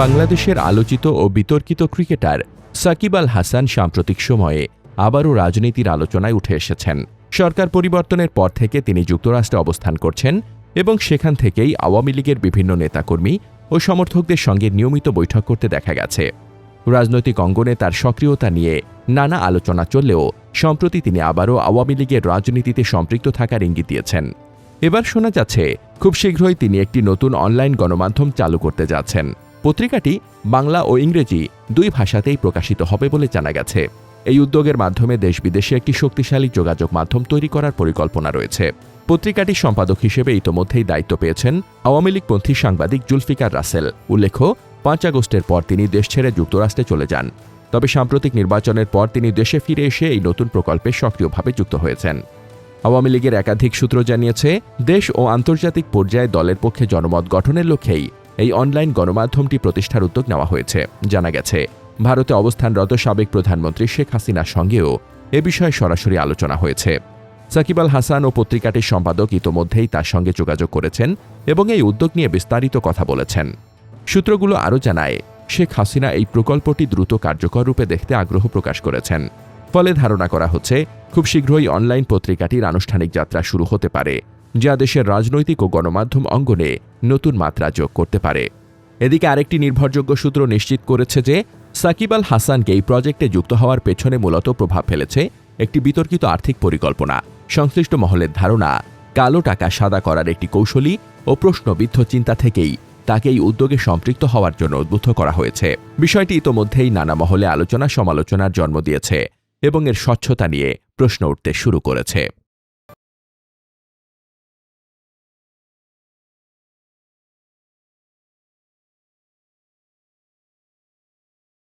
বাংলাদেশের আলোচিত ও বিতর্কিত ক্রিকেটার সাকিব আল হাসান সাম্প্রতিক সময়ে আবারও রাজনীতির আলোচনায় উঠে এসেছেন। সরকার পরিবর্তনের পর থেকে তিনি যুক্তরাষ্ট্রে অবস্থান করছেন এবং সেখান থেকেই আওয়ামী লীগের বিভিন্ন নেতাকর্মী ও সমর্থকদের সঙ্গে নিয়মিত বৈঠক করতে দেখা গেছে। রাজনৈতিক অঙ্গনে তার সক্রিয়তা নিয়ে নানা আলোচনা চললেও সম্প্রতি তিনি আবারও আওয়ামী লীগের রাজনীতিতে সম্পৃক্ত থাকার ইঙ্গিত দিয়েছেন। এবার শোনা যাচ্ছে খুব শীঘ্রই তিনি একটি নতুন অনলাইন গণমাধ্যম চালু করতে যাচ্ছেন। পত্রিকাটি বাংলা ও ইংরেজি দুই ভাষাতেই প্রকাশিত হবে বলে জানা গেছে। এই উদ্যোগের মাধ্যমে দেশ বিদেশে একটি শক্তিশালী যোগাযোগ মাধ্যম তৈরি করার পরিকল্পনা রয়েছে। পত্রিকাটির সম্পাদক হিসেবে ইতোমধ্যেই দায়িত্ব পেয়েছেন আওয়ামী লীগপন্থী সাংবাদিক জুলফিকার রাসেল। উল্লেখ্য, ৫ আগস্টের পর তিনি দেশ ছেড়ে যুক্তরাষ্ট্রে চলে যান। তবে সাম্প্রতিক নির্বাচনের পর তিনি দেশে ফিরে এসে এই নতুন প্রকল্পে সক্রিয়ভাবে যুক্ত হয়েছেন। আওয়ামী লীগের একাধিক সূত্র জানিয়েছে, দেশ ও আন্তর্জাতিক পর্যায়ে দলের পক্ষে জনমত গঠনের লক্ষ্যেই এই অনলাইন গণমাধ্যমটি প্রতিষ্ঠার উদ্যোগ নেওয়া হয়েছে। জানা গেছে, ভারতে অবস্থানরত সাবেক প্রধানমন্ত্রী শেখ হাসিনার সঙ্গেও এ বিষয়ে সরাসরি আলোচনা হয়েছে। সাকিব আল হাসান ও পত্রিকাটির সম্পাদক ইতোমধ্যেই তার সঙ্গে যোগাযোগ করেছেন এবং এই উদ্যোগ নিয়ে বিস্তারিত কথা বলেছেন। সূত্রগুলো আরও জানায়, শেখ হাসিনা এই প্রকল্পটি দ্রুত কার্যকর রূপে দেখতে আগ্রহ প্রকাশ করেছেন। ফলে ধারণা করা হচ্ছে, খুব শীঘ্রই অনলাইন পত্রিকাটির আনুষ্ঠানিক যাত্রা শুরু হতে পারে, যা দেশের রাজনৈতিক ও গণমাধ্যম অঙ্গনে নতুন মাত্রা যোগ করতে পারে। এদিকে আরেকটি নির্ভরযোগ্য সূত্র নিশ্চিত করেছে যে সাকিব আল হাসানকে এই প্রজেক্টে যুক্ত হওয়ার পেছনে মূলত প্রভাব ফেলেছে একটি বিতর্কিত আর্থিক পরিকল্পনা। সংশ্লিষ্ট মহলের ধারণা, কালো টাকা সাদা করার একটি কৌশলী ও প্রশ্নবিদ্ধ চিন্তা থেকেই তাকে এই উদ্যোগে সম্পৃক্ত হওয়ার জন্য উদ্বুদ্ধ করা হয়েছে। বিষয়টি ইতোমধ্যেই নানা মহলে আলোচনা সমালোচনার জন্ম দিয়েছে এবং এর স্বচ্ছতা নিয়ে প্রশ্ন উঠতে শুরু করেছে।